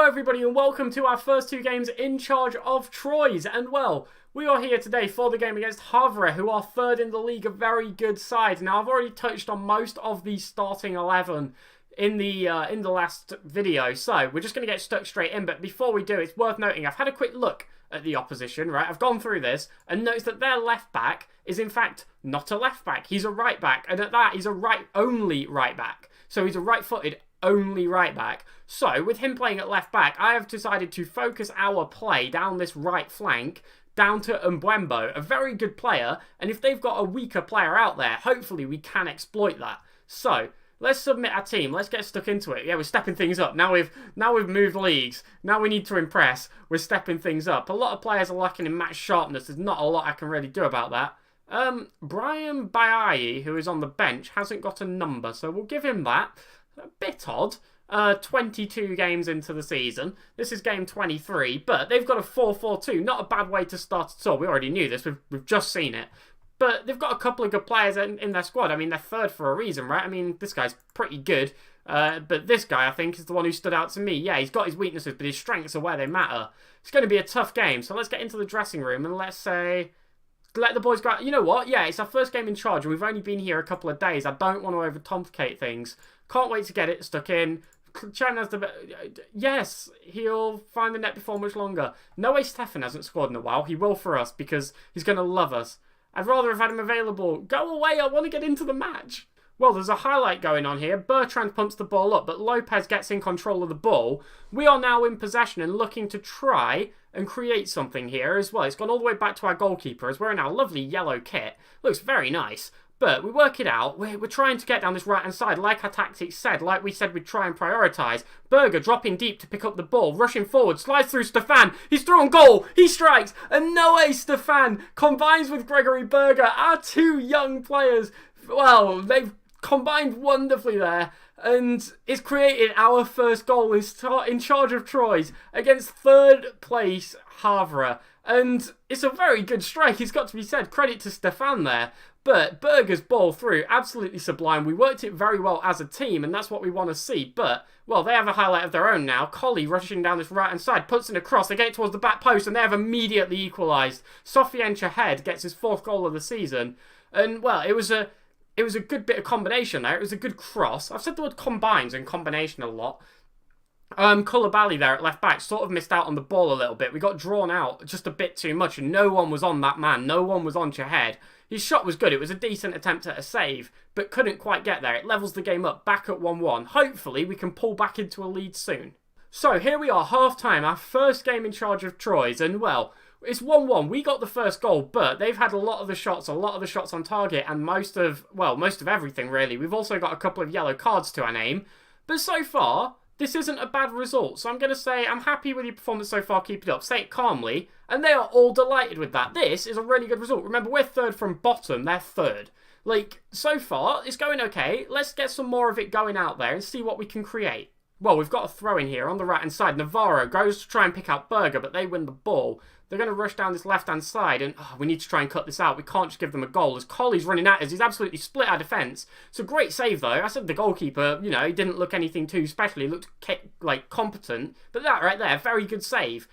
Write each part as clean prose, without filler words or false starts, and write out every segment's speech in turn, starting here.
Hello everybody and welcome to our first two games in charge of Troyes. And well, we are here today for the game against Havre, who are third in the league, a very good side. Now I've already touched on most of the starting 11 in the last video, so we're just going to get stuck straight in. But before we do, it's worth noting I've had a quick look at the opposition, right? I've gone through this and noticed that their left back is in fact not a left back. He's a right back, and at that he's a only right back. So he's a right-footed only right back. So with him playing at left back, I have decided to focus our play down this right flank down to Mbembo, a very good player, and if they've got a weaker player out there, hopefully we can exploit that. So let's submit our team. Let's get stuck into it. Yeah, we're stepping things up. Now we've moved leagues. Now we need to impress. We're stepping things up. A lot of players are lacking in match sharpness. There's not a lot I can really do about that. Brian Bailly, who is on the bench, hasn't got a number, so we'll give him that. A bit odd. 22 games into the season. This is game 23, but they've got a 4-4-2. Not a bad way to start at all. We already knew this. We've just seen it. But they've got a couple of good players in their squad. I mean, they're third for a reason, right? I mean, this guy's pretty good. But this guy, I think, is the one who stood out to me. Yeah, he's got his weaknesses, but his strengths are where they matter. It's going to be a tough game. So let's get into the dressing room and let's say, let the boys go out. You know what? Yeah, it's our first game in charge and we've only been here a couple of days. I don't want to overcomplicate things. Can't wait to get it stuck in. Chen has the... Yes, he'll find the net before much longer. No way Stefan hasn't scored in a while. He will for us because he's going to love us. I'd rather have had him available. Go away, I want to get into the match. Well, there's a highlight going on here. Bertrand pumps the ball up, but Lopez gets in control of the ball. We are now in possession and looking to try and create something here as well. It's gone all the way back to our goalkeeper as we're in our lovely yellow kit. Looks very nice. But we work it out. We're trying to get down this right-hand side like our tactics said, like we said we'd try and prioritise. Berger dropping deep to pick up the ball, rushing forward, slides through Stefan. He's through on goal. He strikes. And no way Stefan combines with Gregory Berger. Our two young players, well, they've combined wonderfully there. And it's created our first goal in charge of Troyes against third place Havre. And it's a very good strike, it's got to be said. Credit to Stefan there. But Berger's ball through, absolutely sublime. We worked it very well as a team, and that's what we want to see. But, well, they have a highlight of their own now. Collie rushing down this right-hand side, puts in a cross. They get it towards the back post, and they have immediately equalised. Sofiane Chahed gets his fourth goal of the season. And, well, it was a good bit of combination there. It was a good cross. I've said the word combines and combination a lot. Koulibaly there at left back sort of missed out on the ball a little bit. We got drawn out just a bit too much and no one was on that man. No one was on Chahed. His shot was good. It was a decent attempt at a save, but couldn't quite get there. It levels the game up back at 1-1. Hopefully we can pull back into a lead soon. So here we are, half-time, our first game in charge of Troyes, and well, it's 1-1. We got the first goal, but they've had a lot of the shots on target, and most of everything really. We've also got a couple of yellow cards to our name, but so far, this isn't a bad result. So I'm going to say I'm happy with your performance so far, keep it up. Say it calmly, and they are all delighted with that. This is a really good result. Remember, we're third from bottom, they're third. Like, so far, it's going okay. Let's get some more of it going out there and see what we can create. Well, we've got a throw in here on the right-hand side. Navarro goes to try and pick out Berger, but they win the ball. They're going to rush down this left-hand side, and we need to try and cut this out. We can't just give them a goal. As Collie's running at us, he's absolutely split our defence. It's a great save, though. I said the goalkeeper, you know, he didn't look anything too special. He looked, like, competent. But that right there, very good save.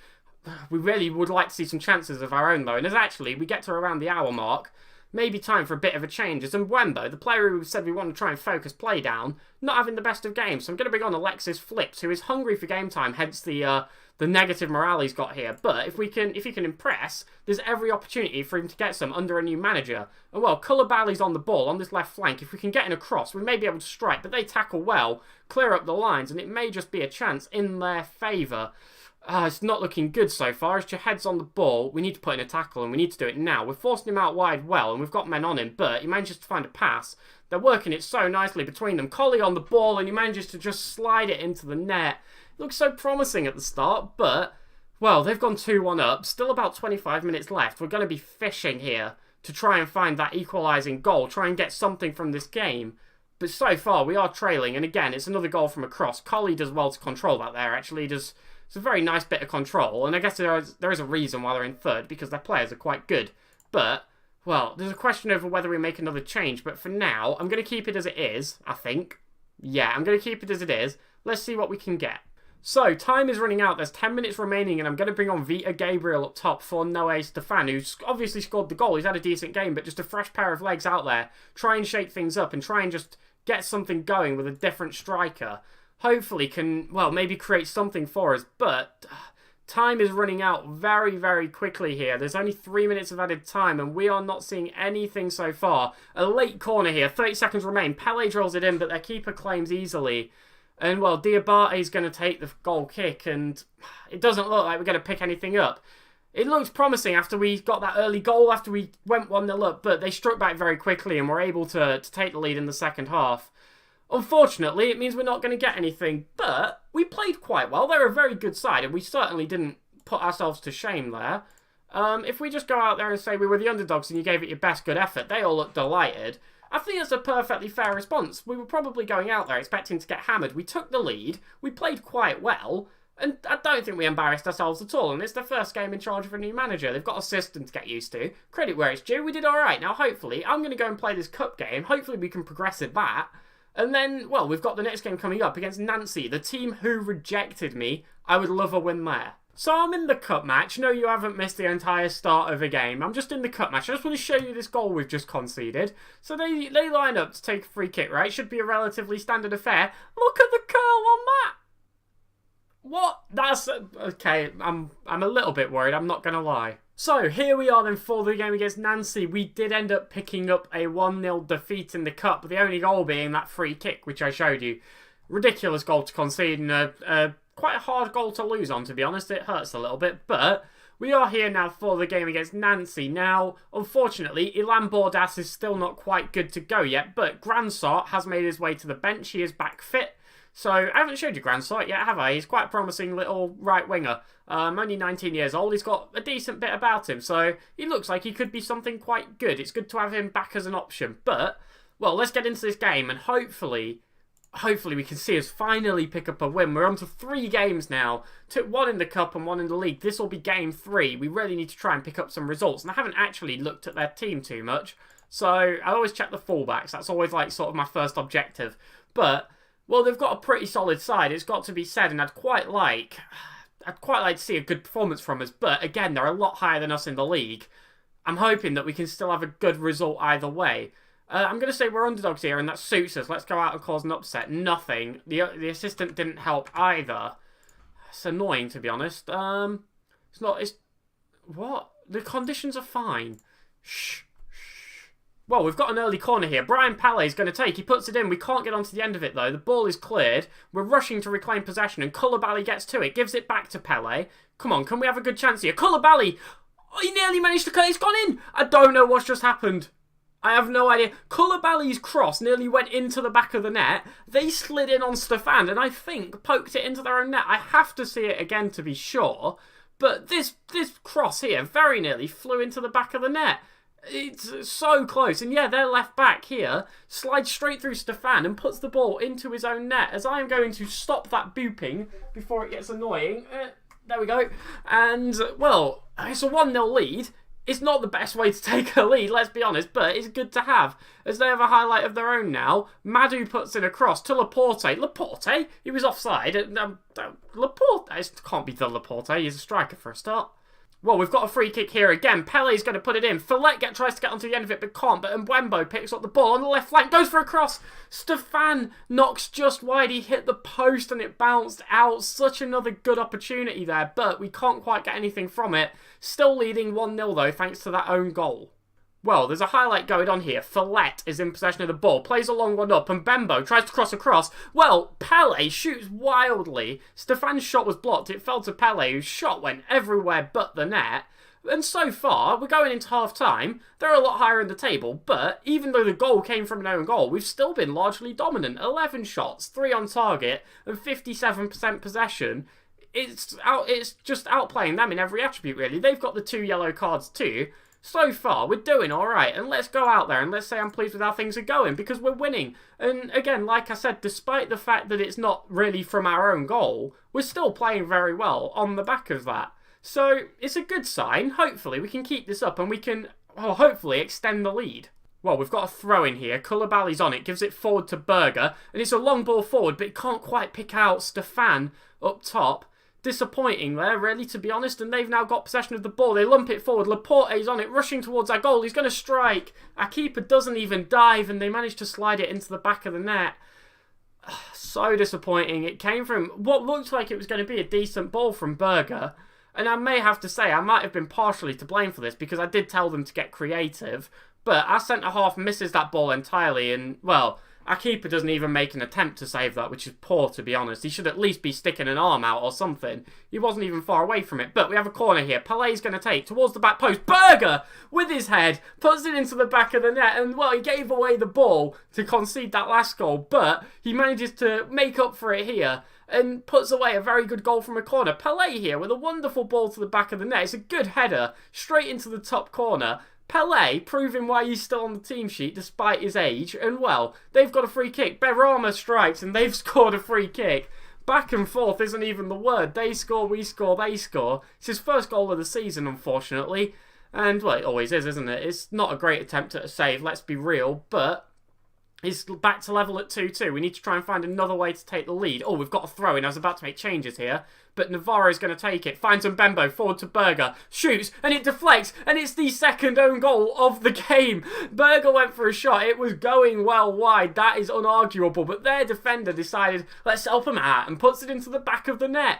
We really would like to see some chances of our own, though. And as actually, we get to around the hour mark, maybe time for a bit of a change. As Mbembo, the player who said we want to try and focus play down, not having the best of games. So I'm going to bring on Alexis Flips, who is hungry for game time, hence the negative morale he's got here. But if he can impress, there's every opportunity for him to get some under a new manager. And well, Koulibaly's on the ball on this left flank. If we can get in a cross, we may be able to strike, but they tackle well, clear up the lines, and it may just be a chance in their favour. It's not looking good so far. As Chahed's on the ball, we need to put in a tackle, and we need to do it now. We're forcing him out wide well, and we've got men on him, but he manages to find a pass. They're working it so nicely between them. Collie on the ball, and he manages to just slide it into the net. It looks so promising at the start, but, well, they've gone 2-1 up. Still about 25 minutes left. We're going to be fishing here to try and find that equalising goal, try and get something from this game. But so far, we are trailing, and again, it's another goal from a cross. Collie does well to control that there, actually. It's a very nice bit of control, and I guess there is a reason why they're in third, because their players are quite good. But, well, there's a question over whether we make another change, but for now, I'm going to keep it as it is, I think. Yeah, I'm going to keep it as it is. Let's see what we can get. So, time is running out. There's 10 minutes remaining, and I'm going to bring on Vita Gabriel up top for Noé Stefan, who's obviously scored the goal. He's had a decent game, but just a fresh pair of legs out there. Try and shake things up and try and just get something going with a different striker. Hopefully can, well, maybe create something for us, but time is running out very, very quickly here. There's only 3 minutes of added time, and we are not seeing anything so far. A late corner here. 30 seconds remain. Pele drills it in, but their keeper claims easily. And, well, Diabate is going to take the goal kick, and it doesn't look like we're going to pick anything up. It looks promising after we got that early goal, after we went 1-0 up, but they struck back very quickly and were able to take the lead in the second half. Unfortunately, it means we're not going to get anything, but we played quite well. They're a very good side, and we certainly didn't put ourselves to shame there. If we just go out there and say we were the underdogs and you gave it your best good effort, they all look delighted. I think it's a perfectly fair response. We were probably going out there expecting to get hammered. We took the lead, we played quite well, and I don't think we embarrassed ourselves at all. And it's the first game in charge of a new manager. They've got a system to get used to. Credit where it's due. We did all right. Now, hopefully, I'm going to go and play this cup game. Hopefully, we can progress at that. And then, well, we've got the next game coming up against Nancy, the team who rejected me. I would love a win there. So I'm in the cup match. No, you haven't missed the entire start of a game. I'm just in the cup match. I just want to show you this goal we've just conceded. So they line up to take a free kick, right? Should be a relatively standard affair. Look at the curl on that. What? That's... Okay, I'm a little bit worried. I'm not going to lie. So, here we are then for the game against Nancy. We did end up picking up a 1-0 defeat in the cup, the only goal being that free kick, which I showed you. Ridiculous goal to concede and quite a hard goal to lose on, to be honest. It hurts a little bit, but we are here now for the game against Nancy. Now, unfortunately, Ilan Bordas is still not quite good to go yet, but Gransart has made his way to the bench. He is back fit. So, I haven't showed you Gransart yet, have I? He's quite a promising little right winger. Only 19 years old. He's got a decent bit about him, so he looks like he could be something quite good. It's good to have him back as an option. But, well, let's get into this game, and hopefully we can see us finally pick up a win. We're on to 3 games now. Took 1 in the cup and 1 in the league. This will be game 3. We really need to try and pick up some results. And I haven't actually looked at their team too much. So I always check the fullbacks. That's always like sort of my first objective. But, well, they've got a pretty solid side. It's got to be said. And I'd quite like to see a good performance from us. But again, they're a lot higher than us in the league. I'm hoping that we can still have a good result either way. I'm going to say we're underdogs here, and that suits us. Let's go out and cause an upset. Nothing. The assistant didn't help either. It's annoying, to be honest. What? The conditions are fine. Shh. Well, we've got an early corner here. Brian Pele is going to take. He puts it in. We can't get onto the end of it, though. The ball is cleared. We're rushing to reclaim possession, and Koulibaly gets to it. Gives it back to Pele. Come on, can we have a good chance here? Koulibaly! Oh, he nearly managed to cut it. It's gone in! I don't know what's just happened. I have no idea. Koulibaly's cross nearly went into the back of the net. They slid in on Stefan and I think poked it into their own net. I have to see it again to be sure. But this cross here very nearly flew into the back of the net. It's so close. And yeah, their left back here slides straight through Stefan and puts the ball into his own net. As I am going to stop that booping before it gets annoying. There we go. And, well, it's a 1-0 lead. It's not the best way to take a lead, let's be honest, but it's good to have, as they have a highlight of their own now. Madu puts in a cross to Laporte. Laporte? He was offside. Laporte? It can't be the Laporte. He's a striker for a start. Well, we've got a free kick here again. Pele's going to put it in. Fillet tries to get onto the end of it, but can't. But Mbembo picks up the ball on the left flank, goes for a cross. Stefan knocks just wide. He hit the post and it bounced out. Such another good opportunity there, but we can't quite get anything from it. Still leading 1-0 though, thanks to that own goal. Well, there's a highlight going on here. Fillet is in possession of the ball, plays a long one up, and Mbembo tries to cross across. Well, Pele shoots wildly. Stefan's shot was blocked. It fell to Pele, whose shot went everywhere but the net. And so far, we're going into half-time. They're a lot higher in the table, but even though the goal came from an own goal, we've still been largely dominant. 11 shots, 3 on target, and 57% possession. It's just outplaying them in every attribute, really. They've got the 2 yellow cards too. So far, we're doing alright, and let's go out there and let's say I'm pleased with how things are going, because we're winning. And again, like I said, despite the fact that it's not really from our own goal, we're still playing very well on the back of that. So, it's a good sign. Hopefully, we can keep this up and we can, well, hopefully extend the lead. Well, we've got a throw in here. Koulibaly's on it, gives it forward to Berger, and it's a long ball forward, but it can't quite pick out Stefan. up top. Disappointing there, really, to be honest, and they've now got possession of the ball. They lump it forward. Laporte's on it, rushing towards our goal. He's going to strike. Our keeper doesn't even dive, and they manage to slide it into the back of the net. So disappointing. It came from what looked like it was going to be a decent ball from Berger, and I may have to say I might have been partially to blame for this because I did tell them to get creative, but our centre-half misses that ball entirely, and, well, our keeper doesn't even make an attempt to save that, which is poor, to be honest. He should at least be sticking an arm out or something. He wasn't even far away from it. But we have a corner here. Pele's going to take towards the back post. Berger, with his head, puts it into the back of the net. And, well, he gave away the ball to concede that last goal. But he manages to make up for it here and puts away a very good goal from a corner. Pele here with a wonderful ball to the back of the net. It's a good header straight into the top corner. Pele proving why he's still on the team sheet despite his age, and well, they've got a free kick. Berama strikes and they've scored a free kick. Back and forth isn't even the word. They score, we score, they score. It's his first goal of the season, unfortunately, and well, it always is, isn't it? It's not a great attempt at a save, let's be real, but it's back to level at 2-2. We need to try and find another way to take the lead. Oh, we've got a throw in. I was about to make changes here. But Navarro's going to take it. Finds Mbembo forward to Berger. Shoots, and it deflects. And it's the second own goal of the game. Berger went for a shot. It was going well wide. That is unarguable. But their defender decided, let's help him out, and puts it into the back of the net.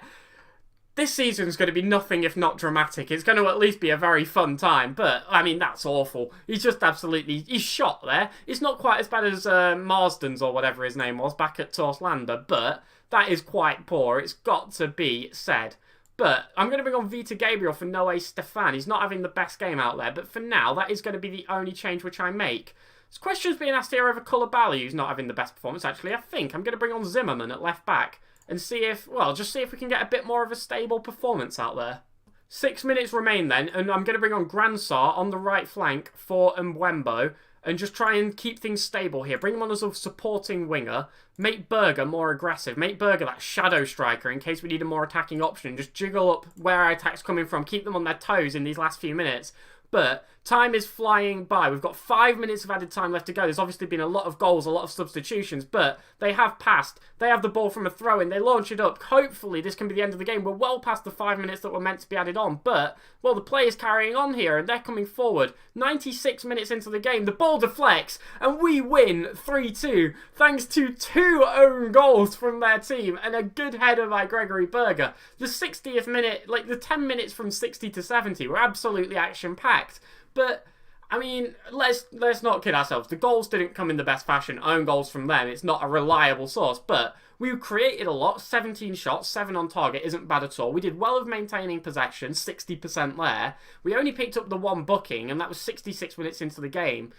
This season's going to be nothing if not dramatic. It's going to at least be a very fun time. But, I mean, that's awful. He's just absolutely... He's shot there. It's not quite as bad as Marsden's or whatever his name was back at Torslanda. But that is quite poor. It's got to be said. But I'm going to bring on Vita Gabriel for Noé Stefan. He's not having the best game out there. But for now, that is going to be the only change which I make. There's questions being asked here over Koulibaly, who's not having the best performance, actually. I think I'm going to bring on Zimmerman at left back. And see if, well, just see if we can get a bit more of a stable performance out there. 6 minutes remain then, and I'm going to bring on Gransar on the right flank for Mbembo, and just try and keep things stable here. Bring him on as a supporting winger. Make Berger more aggressive. Make Berger that shadow striker in case we need a more attacking option. Just jiggle up where our attack's coming from. Keep them on their toes in these last few minutes. But time is flying by. We've got 5 minutes of added time left to go. There's obviously been a lot of goals, a lot of substitutions, but they have passed. They have the ball from a throw-in. They launch it up. Hopefully, this can be the end of the game. We're well past the 5 minutes that were meant to be added on, but, well, the play is carrying on here, and they're coming forward. 96 minutes into the game, the ball deflects, and we win 3-2, thanks to 2 own goals from their team, and a good header by Gregory Berger. The 60th minute, like the 10 minutes from 60 to 70 were absolutely action-packed. But, I mean, let's not kid ourselves. The goals didn't come in the best fashion. Own goals from them. It's not a reliable source. But we created a lot. 17 shots, 7 on target. Isn't bad at all. We did well of maintaining possession. 60% there. We only picked up the 1 booking, and that was 66 minutes into the game.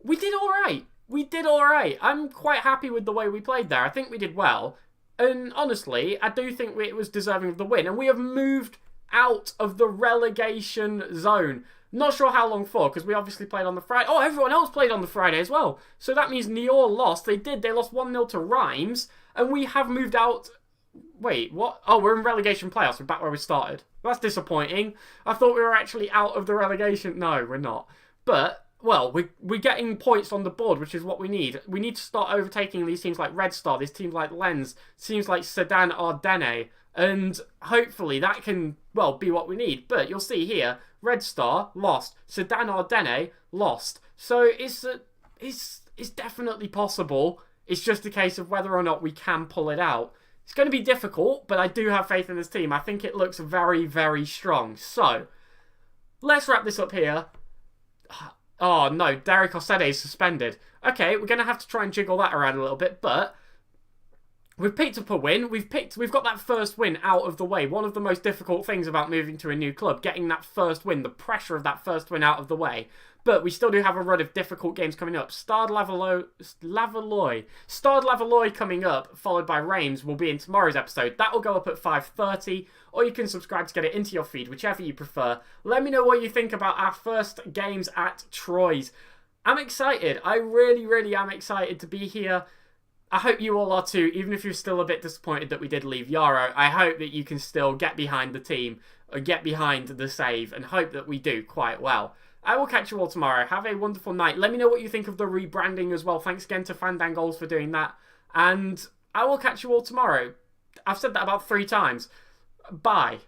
We did all right. We did all right. I'm quite happy with the way we played there. I think we did well. And honestly, I do think it was deserving of the win. And we have moved out of the relegation zone. Not sure how long for, because we obviously played on the Friday. Oh, everyone else played on the Friday as well. So that means Niort lost. They did. They lost 1-0 to Reims. And we have moved out... Wait, what? Oh, we're in relegation playoffs. We're back where we started. That's disappointing. I thought we were actually out of the relegation. No, we're not. But, well, we're getting points on the board, which is what we need. We need to start overtaking these teams like Red Star, these teams like Lens, teams like Sedan Ardennes. And hopefully that can, well, be what we need. But you'll see here, Red Star lost. Sedan Ardennes lost. So it's definitely possible. It's just a case of whether or not we can pull it out. It's going to be difficult, but I do have faith in this team. I think it looks very, very strong. So, let's wrap this up here. Oh no, Derek Ossede is suspended. Okay, we're going to have to try and jiggle that around a little bit, but... We've picked up a win. We've got that first win out of the way. One of the most difficult things about moving to a new club, getting that first win, the pressure of that first win out of the way. But we still do have a run of difficult games coming up. Stade Lavallois coming up, followed by Reims, will be in tomorrow's episode. That will go up at 5:30, or you can subscribe to get it into your feed, whichever you prefer. Let me know what you think about our first games at Troyes. I'm excited. I really, really am excited to be here. I hope you all are too, even if you're still a bit disappointed that we did leave Yarrow. I hope that you can still get behind the team, or get behind the save, and hope that we do quite well. I will catch you all tomorrow. Have a wonderful night. Let me know what you think of the rebranding as well. Thanks again to Fandangols for doing that. And I will catch you all tomorrow. I've said that about 3 times. Bye.